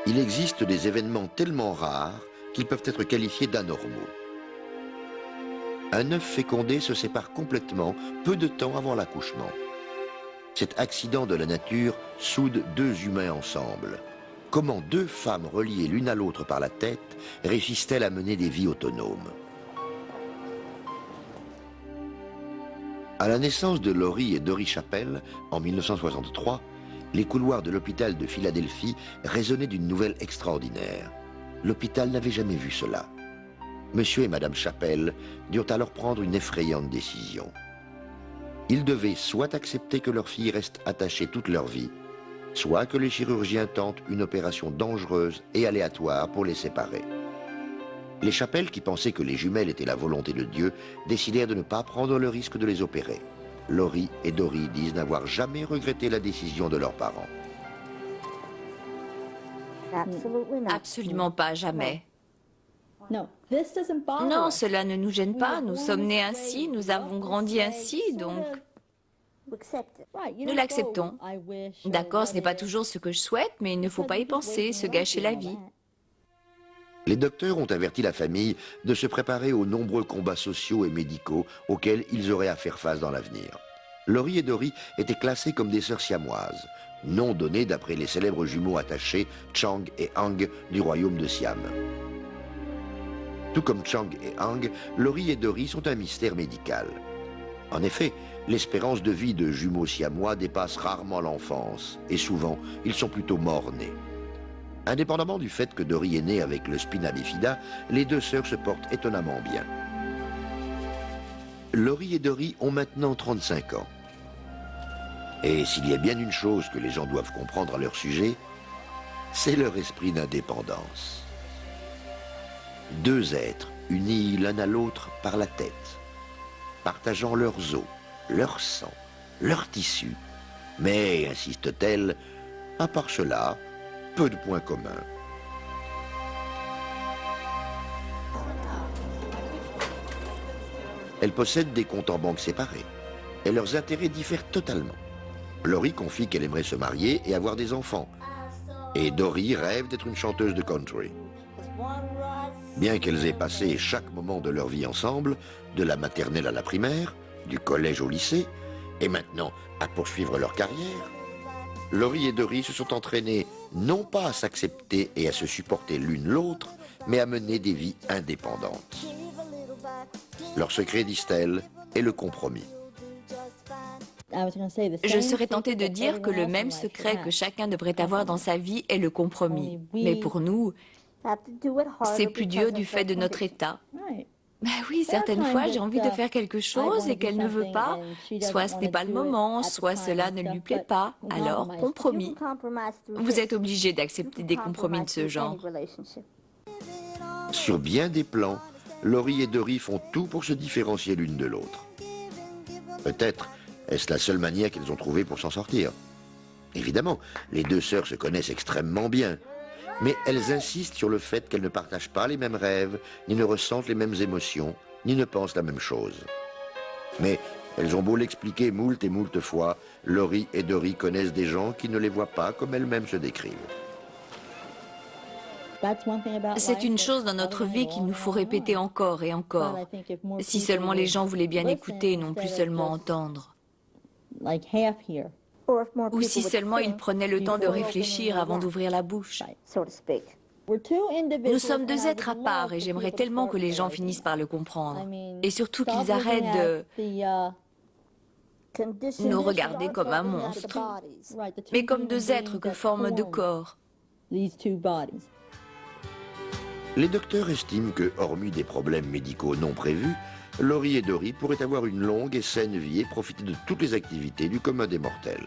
Il existe des événements tellement rares qu'ils peuvent être qualifiés d'anormaux. Un œuf fécondé se sépare complètement peu de temps avant l'accouchement. Cet accident de la nature soude deux humains ensemble. Comment deux femmes reliées l'une à l'autre par la tête réussissent-elles à mener des vies autonomes? À la naissance de Laurie et Dory Chappell, en 1963, les couloirs de l'hôpital de Philadelphie résonnaient d'une nouvelle extraordinaire. L'hôpital n'avait jamais vu cela. Monsieur et Madame Chappell durent alors prendre une effrayante décision. Ils devaient soit accepter que leur fille reste attachée toute leur vie, soit que les chirurgiens tentent une opération dangereuse et aléatoire pour les séparer. Les Chappell, qui pensaient que les jumelles étaient la volonté de Dieu, décidèrent de ne pas prendre le risque de les opérer. Laurie et Dory disent n'avoir jamais regretté la décision de leurs parents. Absolument pas, jamais. Non, Non, cela ne nous gêne pas. Nous sommes nés ainsi, nous avons grandi ainsi, donc nous l'acceptons. D'accord, ce n'est pas toujours ce que je souhaite, mais il ne faut pas y penser, se gâcher la vie. Les docteurs ont averti la famille de se préparer aux nombreux combats sociaux et médicaux auxquels ils auraient à faire face dans l'avenir. Laurie et Dory étaient classées comme des sœurs siamoises, nom donné d'après les célèbres jumeaux attachés Chang et Hang du royaume de Siam. Tout comme Chang et Hang, Laurie et Dory sont un mystère médical. En effet, l'espérance de vie de jumeaux siamois dépasse rarement l'enfance, et souvent, ils sont plutôt morts-nés. Indépendamment du fait que Dory est née avec le spina bifida, les deux sœurs se portent étonnamment bien. Laurie et Dory ont maintenant 35 ans. Et s'il y a bien une chose que les gens doivent comprendre à leur sujet, c'est leur esprit d'indépendance. Deux êtres unis l'un à l'autre par la tête, partageant leurs os, leur sang, leurs tissus, mais, insiste-t-elle, à part cela, peu de points communs. Elles possèdent des comptes en banque séparés, et leurs intérêts diffèrent totalement. Laurie confie qu'elle aimerait se marier et avoir des enfants, et Dory rêve d'être une chanteuse de country. Bien qu'elles aient passé chaque moment de leur vie ensemble, de la maternelle à la primaire, du collège au lycée, et maintenant à poursuivre leur carrière, Laurie et Dory se sont entraînées non pas à s'accepter et à se supporter l'une l'autre, mais à mener des vies indépendantes. Leur secret, disent-elles, est le compromis. Je serais tentée de dire que le même secret que chacun devrait avoir dans sa vie est le compromis. Mais pour nous, c'est plus dur du fait de notre état. Ben oui, certaines fois, j'ai envie de faire quelque chose et qu'elle ne veut pas. Soit ce n'est pas le moment, soit cela ne lui plaît pas. Alors, compromis. Vous êtes obligé d'accepter des compromis de ce genre. Sur bien des plans, Laurie et Dory font tout pour se différencier l'une de l'autre. Peut-être est-ce la seule manière qu'ils ont trouvée pour s'en sortir. Évidemment, les deux sœurs se connaissent extrêmement bien. Mais elles insistent sur le fait qu'elles ne partagent pas les mêmes rêves, ni ne ressentent les mêmes émotions, ni ne pensent la même chose. Mais elles ont beau l'expliquer moult et moult fois, Laurie et Dory connaissent des gens qui ne les voient pas comme elles-mêmes se décrivent. C'est une chose dans notre vie qu'il nous faut répéter encore et encore. Si seulement les gens voulaient bien écouter et non plus seulement entendre. Ou si seulement ils prenaient le temps de réfléchir avant d'ouvrir la bouche. Nous sommes deux êtres à part et j'aimerais tellement que les gens finissent par le comprendre. Et surtout qu'ils arrêtent de nous regarder comme un monstre, mais comme deux êtres que forment deux corps. Les docteurs estiment que, hormis des problèmes médicaux non prévus, Laurie et Dory pourraient avoir une longue et saine vie et profiter de toutes les activités du commun des mortels.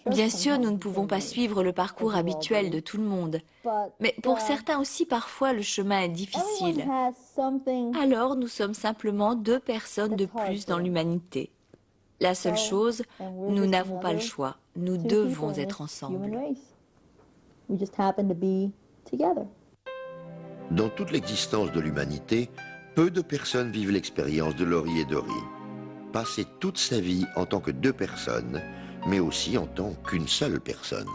Bien sûr, nous ne pouvons pas suivre le parcours habituel de tout le monde. Mais pour certains aussi, parfois, le chemin est difficile. Alors, nous sommes simplement deux personnes de plus dans l'humanité. La seule chose, nous n'avons pas le choix. Nous devons être ensemble. Dans toute l'existence de l'humanité, peu de personnes vivent l'expérience de Laurie et Dory. Passer toute sa vie en tant que deux personnes, mais aussi en tant qu'une seule personne.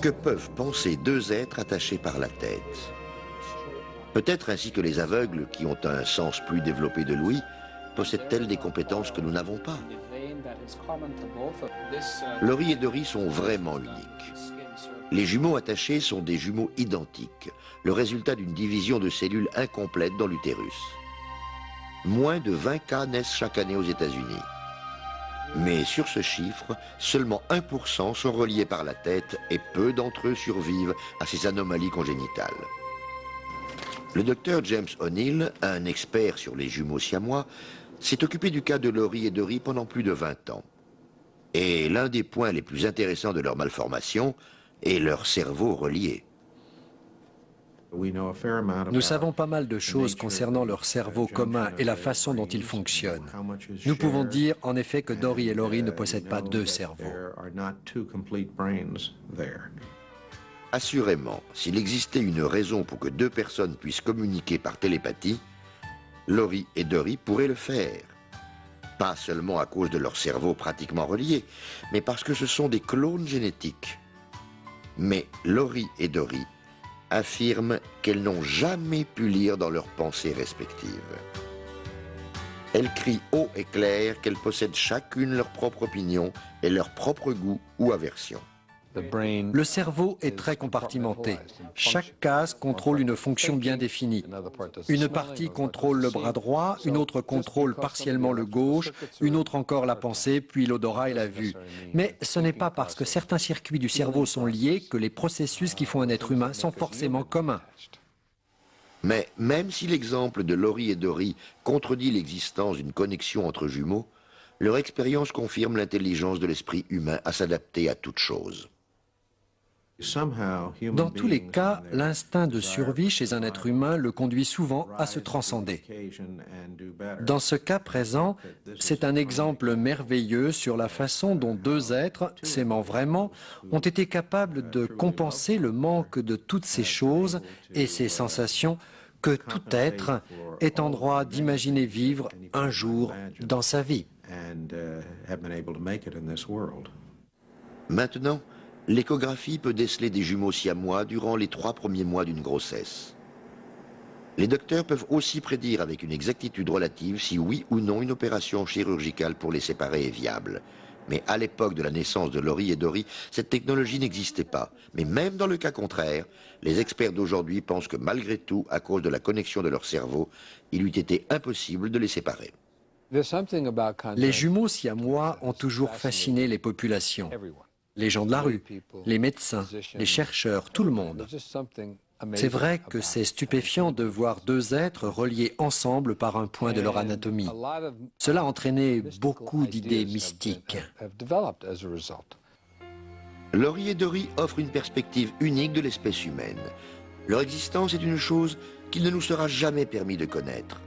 Que peuvent penser deux êtres attachés par la tête? Peut-être ainsi que les aveugles, qui ont un sens plus développé de l'ouïe, possèdent-elles des compétences que nous n'avons pas? Laurie et Dory sont vraiment uniques. Les jumeaux attachés sont des jumeaux identiques, le résultat d'une division de cellules incomplète dans l'utérus. Moins de 20 cas naissent chaque année aux États-Unis. Mais sur ce chiffre, seulement 1% sont reliés par la tête et peu d'entre eux survivent à ces anomalies congénitales. Le docteur James O'Neill, un expert sur les jumeaux siamois, s'est occupé du cas de Laurie et Dory pendant plus de 20 ans. Et l'un des points les plus intéressants de leur malformation est leur cerveau relié. Nous savons pas mal de choses concernant leur cerveau commun et la façon dont ils fonctionnent. Nous pouvons dire en effet que Dory et Laurie ne possèdent pas deux cerveaux. Assurément, s'il existait une raison pour que deux personnes puissent communiquer par télépathie, Laurie et Dory pourraient le faire. Pas seulement à cause de leur cerveau pratiquement relié, mais parce que ce sont des clones génétiques. Mais Laurie et Dory affirment qu'elles n'ont jamais pu lire dans leurs pensées respectives. Elles crient haut et clair qu'elles possèdent chacune leur propre opinion et leur propre goût ou aversion. Le cerveau est très compartimenté. Chaque case contrôle une fonction bien définie. Une partie contrôle le bras droit, une autre contrôle partiellement le gauche, une autre encore la pensée, puis l'odorat et la vue. Mais ce n'est pas parce que certains circuits du cerveau sont liés que les processus qui font un être humain sont forcément communs. Mais même si l'exemple de Laurie et Dory contredit l'existence d'une connexion entre jumeaux, leur expérience confirme l'intelligence de l'esprit humain à s'adapter à toute chose. Dans tous les cas, l'instinct de survie chez un être humain le conduit souvent à se transcender. Dans ce cas présent, c'est un exemple merveilleux sur la façon dont deux êtres, s'aimant vraiment, ont été capables de compenser le manque de toutes ces choses et ces sensations que tout être est en droit d'imaginer vivre un jour dans sa vie. Maintenant, l'échographie peut déceler des jumeaux siamois durant les 3 premiers mois d'une grossesse. Les docteurs peuvent aussi prédire avec une exactitude relative si oui ou non une opération chirurgicale pour les séparer est viable. Mais à l'époque de la naissance de Laurie et Dory, cette technologie n'existait pas. Mais même dans le cas contraire, les experts d'aujourd'hui pensent que malgré tout, à cause de la connexion de leur cerveau, il eût été impossible de les séparer. Les jumeaux siamois ont toujours fasciné les populations. Les gens de la rue, les médecins, les chercheurs, tout le monde. C'est vrai que c'est stupéfiant de voir deux êtres reliés ensemble par un point de leur anatomie. Cela a entraîné beaucoup d'idées mystiques. Laurie et Dory offrent une perspective unique de l'espèce humaine. Leur existence est une chose qu'il ne nous sera jamais permis de connaître.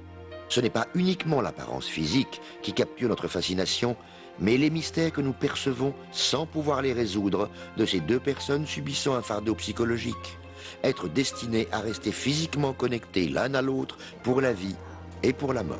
Ce n'est pas uniquement l'apparence physique qui capture notre fascination, mais les mystères que nous percevons sans pouvoir les résoudre de ces deux personnes subissant un fardeau psychologique. Être destinés à rester physiquement connectés l'un à l'autre pour la vie et pour la mort.